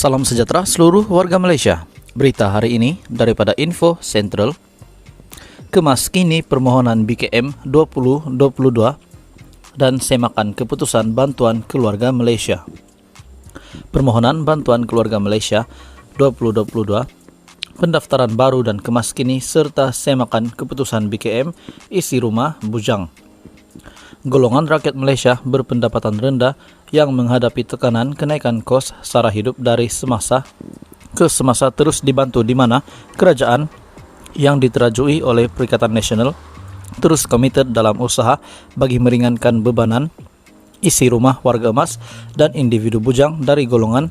Salam sejahtera seluruh warga Malaysia. Berita hari ini daripada Info Sentral. Kemas kini permohonan BKM 2022 dan semakan keputusan bantuan keluarga Malaysia. Permohonan bantuan keluarga Malaysia 2022, pendaftaran baru dan kemas kini serta semakan keputusan BKM isi rumah bujang. Golongan rakyat Malaysia berpendapatan rendah yang menghadapi tekanan kenaikan kos sara hidup dari semasa ke semasa terus dibantu, di mana kerajaan yang diterajui oleh Perikatan Nasional terus komited dalam usaha bagi meringankan bebanan isi rumah warga emas dan individu bujang dari golongan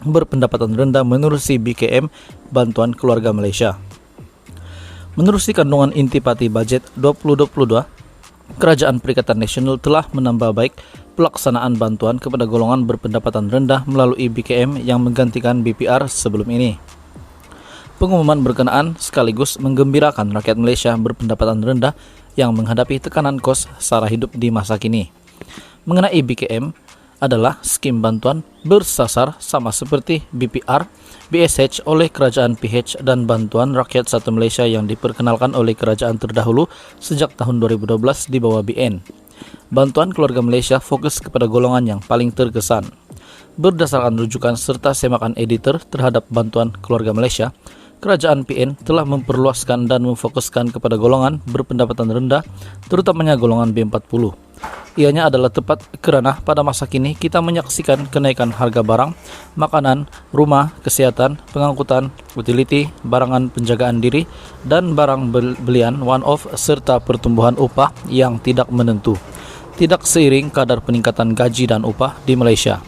berpendapatan rendah menerusi BKM Bantuan Keluarga Malaysia. Menerusi kandungan intipati bajet 2022, Kerajaan Perikatan Nasional telah menambah baik pelaksanaan bantuan kepada golongan berpendapatan rendah melalui BKM yang menggantikan BPR sebelum ini. Pengumuman berkenaan sekaligus menggembirakan rakyat Malaysia berpendapatan rendah yang menghadapi tekanan kos sara hidup di masa kini. Mengenai BKM adalah skim bantuan bersasar sama seperti BPR, BSH oleh Kerajaan PH dan Bantuan Rakyat Satu Malaysia yang diperkenalkan oleh kerajaan terdahulu sejak tahun 2012 di bawah BN. Bantuan Keluarga Malaysia fokus kepada golongan yang paling terkesan. Berdasarkan rujukan serta semakan editor terhadap Bantuan Keluarga Malaysia, Kerajaan PN telah memperluaskan dan memfokuskan kepada golongan berpendapatan rendah, terutamanya golongan B40. Ianya adalah tepat kerana pada masa kini kita menyaksikan kenaikan harga barang, makanan, rumah, kesihatan, pengangkutan, utiliti, barangan penjagaan diri, dan barang belian one-off serta pertumbuhan upah yang tidak menentu, tidak seiring kadar peningkatan gaji dan upah di Malaysia.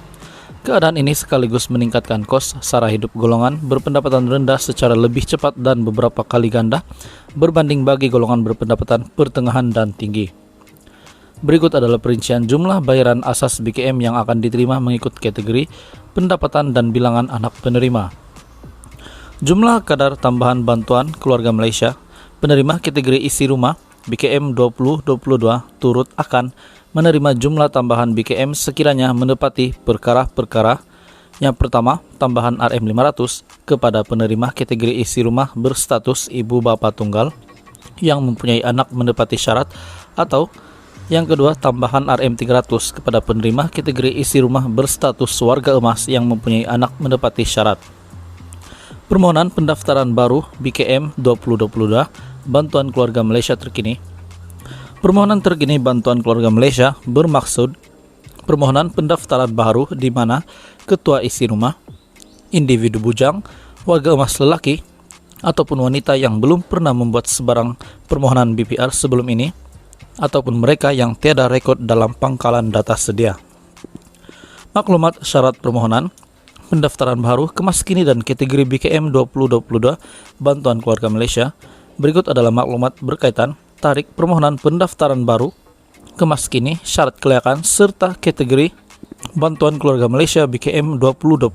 Keadaan ini sekaligus meningkatkan kos sara hidup golongan berpendapatan rendah secara lebih cepat dan beberapa kali ganda berbanding bagi golongan berpendapatan pertengahan dan tinggi. Berikut adalah perincian jumlah bayaran asas BKM yang akan diterima mengikut kategori pendapatan dan bilangan anak penerima. Jumlah kadar tambahan bantuan keluarga Malaysia penerima kategori isi rumah BKM 2022 turut akan menerima jumlah tambahan BKM sekiranya menepati perkara-perkara. Yang pertama, tambahan RM500 kepada penerima kategori isi rumah berstatus ibu bapa tunggal yang mempunyai anak menepati syarat, atau yang kedua, tambahan RM300 kepada penerima kategori isi rumah berstatus warga emas yang mempunyai anak menepati syarat. Permohonan pendaftaran baru BKM 2022 Bantuan Keluarga Malaysia terkini. Permohonan terkini Bantuan Keluarga Malaysia bermaksud permohonan pendaftaran baru di mana ketua isi rumah, individu bujang, warga emas lelaki, ataupun wanita yang belum pernah membuat sebarang permohonan BPR sebelum ini, ataupun mereka yang tiada rekod dalam pangkalan data sedia. Maklumat syarat permohonan pendaftaran baru, kemas kini dan kategori BKM 2022 Bantuan Keluarga Malaysia. Berikut adalah maklumat berkaitan tarik permohonan pendaftaran baru, kemas kini, syarat kelayakan serta kategori Bantuan Keluarga Malaysia BKM 2022.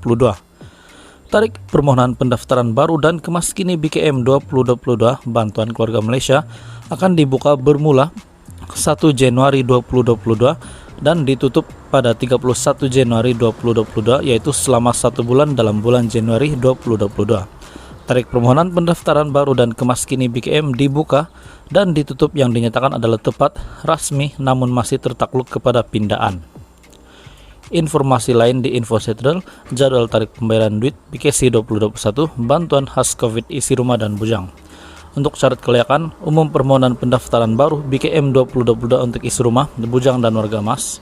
Tarik permohonan pendaftaran baru dan kemas kini BKM 2022 Bantuan Keluarga Malaysia akan dibuka bermula 1 Januari 2022 dan ditutup pada 31 Januari 2022, yaitu selama 1 bulan dalam bulan Januari 2022. Tarik permohonan pendaftaran baru dan kemas kini BKM dibuka dan ditutup yang dinyatakan adalah tepat, rasmi, namun masih tertakluk kepada pindaan. Informasi lain di Info Sentral, jadwal tarik pembayaran duit BKC 2021 Bantuan Khas COVID isi rumah dan bujang. Untuk syarat kelayakan umum permohonan pendaftaran baru BKM 2022 untuk isi rumah, bujang dan warga emas.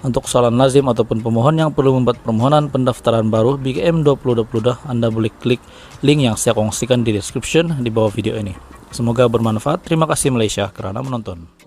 Untuk soalan lazim ataupun pemohon yang perlu membuat permohonan pendaftaran baru BKM 2022, Anda boleh klik link yang saya kongsikan di description di bawah video ini. Semoga bermanfaat. Terima kasih Malaysia kerana menonton.